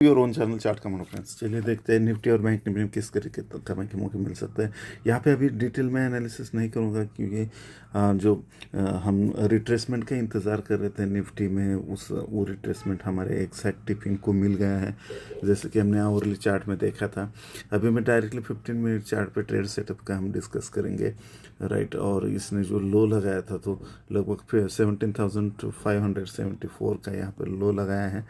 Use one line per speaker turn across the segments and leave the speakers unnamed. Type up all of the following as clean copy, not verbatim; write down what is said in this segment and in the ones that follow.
Your own channel chart का मानो friends. चलिए देखते हैं निफ्टी और बैंक निफ्टी में किस तरीके करने के मौके मिल सकते हैं। यहाँ पे अभी डिटेल में एनालिसिस नहीं करूँगा क्योंकि हम रिट्रेसमेंट का इंतज़ार कर रहे थे निफ्टी में, वो रिट्रेसमेंट हमारे एक्सैक्ट टिफिन को मिल गया है, जैसे कि हमने आवरली चार्ट में देखा था। अभी मैं डायरेक्टली 15 मिनट चार्ट पे ट्रेड सेटअप का हम डिस्कस करेंगे, राइट। और इसने जो लो लगाया था तो लगभग 17,574 का यहाँ पर लो लगाया है।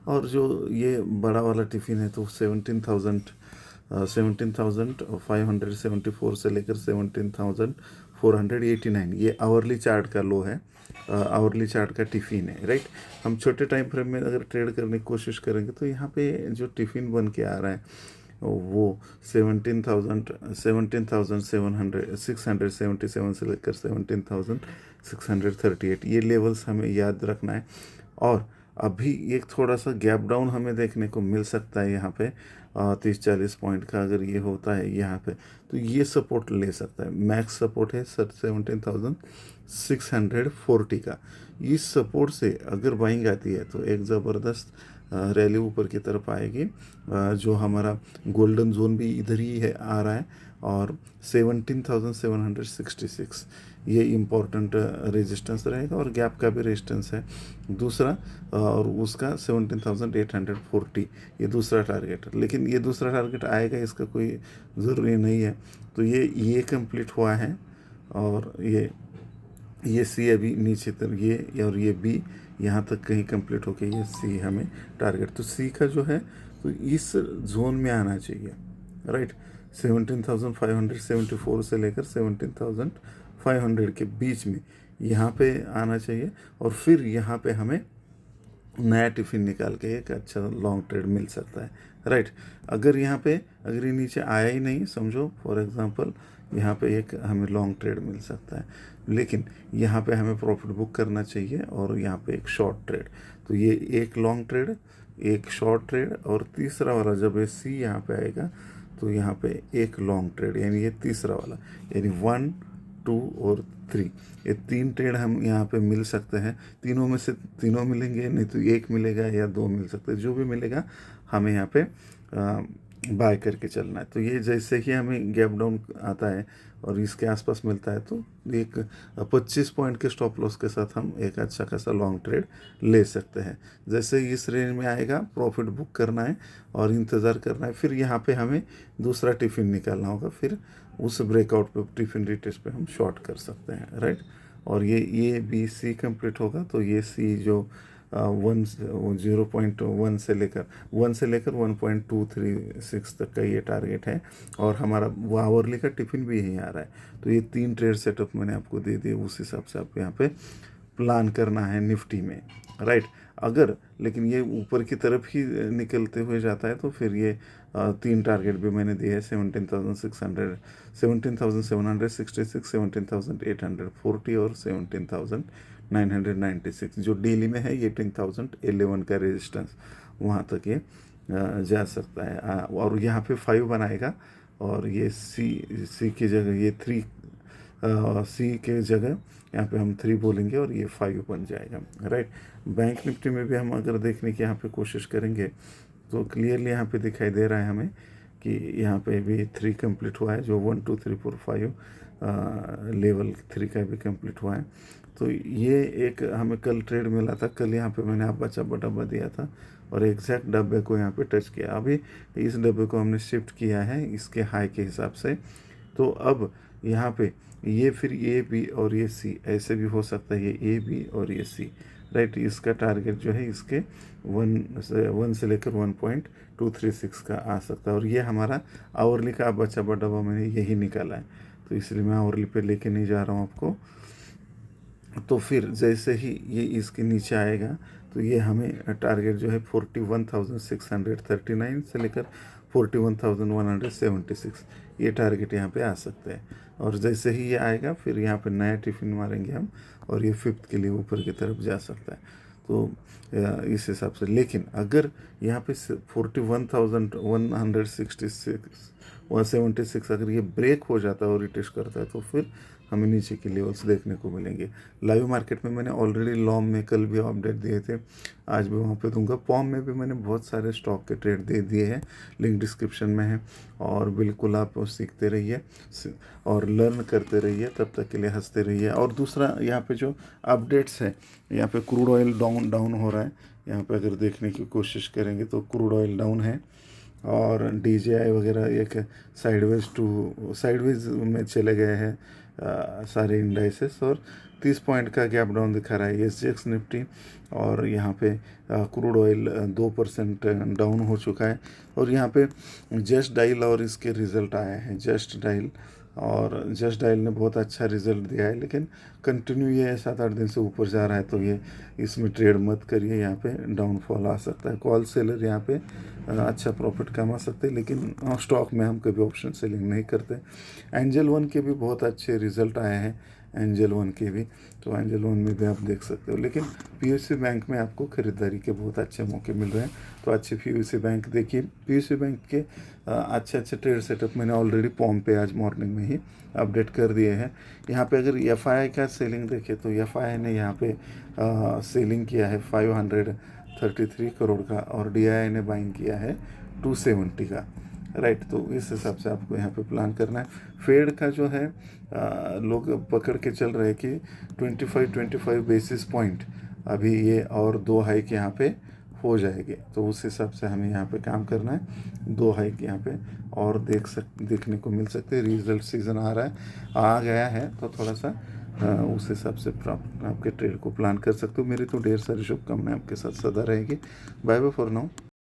और जो ये बड़ा वाला टिफ़िन है तो 17,574 से लेकर 17,489 ये आवरली चार्ट का लो है, आवरली चार्ट का टिफ़िन है, राइट। हम छोटे टाइम फ्रेम में अगर ट्रेड करने की कोशिश करेंगे तो यहाँ पे जो टिफ़िन बन के आ रहा है वो 17,677 से लेकर 17,638 ये लेवल्स हमें याद रखना है। और अभी एक थोड़ा सा गैप डाउन हमें देखने को मिल सकता है यहाँ पे 30-40 पॉइंट का। अगर ये होता है यहाँ पे तो ये सपोर्ट ले सकता है। मैक्स सपोर्ट है सर 17,640 का। इस सपोर्ट से अगर बाइंग आती है तो एक ज़बरदस्त रैली ऊपर की तरफ आएगी। जो हमारा गोल्डन जोन भी इधर ही है आ रहा है, और 17,766 ये इम्पोर्टेंट रेजिस्टेंस रहेगा और गैप का भी रेजिस्टेंस है दूसरा, और उसका 17,840 ये दूसरा टारगेट है। लेकिन ये दूसरा टारगेट आएगा इसका कोई ज़रूरी नहीं है। तो ये कंप्लीट हुआ है, और ये सी अभी नीचे तक ये और ये बी यहाँ तक कहीं कंप्लीट होके ये सी हमें टारगेट, तो सी का जो है तो इस जोन में आना चाहिए, राइट। 17,574 से लेकर 17,500 के बीच में यहाँ पे आना चाहिए, और फिर यहाँ पे हमें नया टिफ़िन निकाल के एक अच्छा लॉन्ग ट्रेड मिल सकता है, राइट। अगर ये नीचे आया ही नहीं, समझो फॉर एग्जांपल यहाँ पे एक हमें लॉन्ग ट्रेड मिल सकता है, लेकिन यहाँ पे हमें प्रॉफिट बुक करना चाहिए और यहाँ पे एक शॉर्ट ट्रेड। तो ये एक लॉन्ग ट्रेड, एक शॉर्ट ट्रेड, और तीसरा वाला जब ये सी यहाँ पे आएगा तो यहाँ पे एक लॉन्ग ट्रेड, यानी ये तीसरा वाला, यानी 1, 2 और 3 ये 3 ट्रेड हम यहाँ पे मिल सकते हैं। तीनों में से तीनों मिलेंगे, नहीं तो एक मिलेगा या 2 मिल सकते हैं, जो भी मिलेगा हमें यहाँ पे बाय करके चलना है। तो ये जैसे ही हमें गैप डाउन आता है और इसके आसपास मिलता है तो एक 25 पॉइंट के स्टॉप लॉस के साथ हम एक अच्छा खासा लॉन्ग ट्रेड ले सकते हैं। जैसे इस रेंज में आएगा प्रॉफिट बुक करना है और इंतज़ार करना है, फिर यहाँ पे हमें दूसरा टिफ़िन निकालना होगा, फिर उस ब्रेकआउट पे टिफ़िन रिटेस्ट पे हम शॉर्ट कर सकते हैं, राइट। और ये बी सी कंप्लीट होगा तो ये सी जो 0.1 से लेकर 1.236 तक का ये टारगेट है, और हमारा वो आवरली का टिफ़िन भी यहीं आ रहा है। तो ये 3 ट्रेड सेटअप मैंने आपको दे दिए, उस हिसाब से आप यहाँ पे प्लान करना है निफ्टी में, राइट। अगर लेकिन ये ऊपर की तरफ ही निकलते हुए जाता है तो फिर ये 3 टारगेट भी मैंने दिए हैं 17,600, 17,766, 17,840 और 17,996 जो डेली में है। ये 10,011 का रेजिस्टेंस वहाँ तक ये जा सकता है। और यहाँ पे 5 बनाएगा, और ये सी की जगह ये 3, सी के जगह यहाँ पे हम 3 बोलेंगे और ये 5 बन जाएगा, राइट। बैंक निफ्टी में भी हम अगर देखने की यहाँ पे कोशिश करेंगे तो क्लियरली यहाँ पे दिखाई दे रहा है हमें कि यहाँ पे भी 3 कंप्लीट हुआ है, जो 1, 2, 3, 4, 5 लेवल 3 का भी कंप्लीट हुआ है। तो ये एक हमें कल ट्रेड मिला था, कल यहाँ पे मैंने आप डब्बा दिया था और एग्जैक्ट डब्बे को यहाँ पे टच किया। अभी इस डब्बे को हमने शिफ्ट किया है इसके हाई के हिसाब से। तो अब यहाँ पे ये फिर ए बी और ये सी ऐसे भी हो सकता है, ये ए बी और ये सी, राइट। इसका टारगेट जो है इसके 1 से लेकर 1.236 का आ सकता है, और ये हमारा आवरली का बचा डब्बा मैंने यही निकाला है, तो इसलिए मैं आवरली पे लेके नहीं जा रहा हूँ आपको। तो फिर जैसे ही ये इसके नीचे आएगा तो ये हमें टारगेट जो है 41,639 से लेकर 41,176 ये टारगेट यहाँ पे आ सकते हैं। और जैसे ही ये आएगा फिर यहाँ पे नया टिफ़िन मारेंगे हम, और ये 5th के लिए ऊपर की तरफ जा सकता है। तो इस हिसाब से, लेकिन अगर यहाँ पे 41,166 176 अगर ये ब्रेक हो जाता है और रिटेस्ट करता है तो फिर हमें नीचे के लेवल्स देखने को मिलेंगे। लाइव मार्केट में मैंने ऑलरेडी लॉम में कल भी अपडेट दिए थे, आज भी वहाँ पे दूंगा। पॉम में भी मैंने बहुत सारे स्टॉक के ट्रेड दे दिए हैं, लिंक डिस्क्रिप्शन में है। और बिल्कुल आप सीखते रहिए और लर्न करते रहिए, तब तक के लिए हंसते रहिए। और दूसरा यहाँ पे जो अपडेट्स है, यहाँ पे क्रूड ऑयल डाउन हो रहा है। यहाँ पे अगर देखने की कोशिश करेंगे तो क्रूड ऑयल डाउन है और DJI वगैरह एक साइडवेज में चले गए हैं सारे इंडाइसेस। और 30 पॉइंट का गैप डाउन दिखा रहा है SGX निफ्टी। और यहाँ पे क्रूड ऑयल 2% डाउन हो चुका है। और यहाँ पे जस्ट डायल और इसके रिज़ल्ट आए हैं, जस्ट डायल ने बहुत अच्छा रिज़ल्ट दिया है, लेकिन कंटिन्यू ये 7-8 दिन से ऊपर जा रहा है, तो ये इसमें ट्रेड मत करिए, यहाँ पे डाउनफॉल आ सकता है। कॉल सेलर यहाँ पे अच्छा प्रॉफिट कमा सकते हैं, लेकिन स्टॉक में हम कभी ऑप्शन सेलिंग नहीं करते। एंजल वन के भी बहुत अच्छे रिज़ल्ट आए हैं, एंजल वन के भी, तो एंजल वन में भी आप देख सकते हो। लेकिन PSU बैंक में आपको खरीदारी के बहुत अच्छे मौके मिल रहे हैं, तो अच्छे PSU बैंक देखिए। PSU बैंक के अच्छे ट्रेड सेटअप मैंने ऑलरेडी पॉम पे आज मॉर्निंग में ही अपडेट कर दिए हैं। यहाँ पे अगर FI का सेलिंग देखें तो FI ने यहाँ पे सेलिंग किया है 533 करोड़ का, और DII ने बाइंग किया है 270 का, राइट। तो इस हिसाब से आपको यहाँ पे प्लान करना है। फेड का जो है लोग पकड़ के चल रहे हैं कि 25 बेसिस पॉइंट अभी ये और 2 हाइक यहाँ पे हो जाएंगे, तो उस हिसाब से हमें यहाँ पे काम करना है। 2 हाइक यहाँ पे और देखने को मिल सकते हैं। रिजल्ट सीज़न आ गया है, तो थोड़ा सा उस हिसाब से आपके ट्रेड को प्लान कर सकते हो। मेरी तो ढेर सारी शुभकामनाएं आपके साथ सदा रहेगी। Bye bye for now.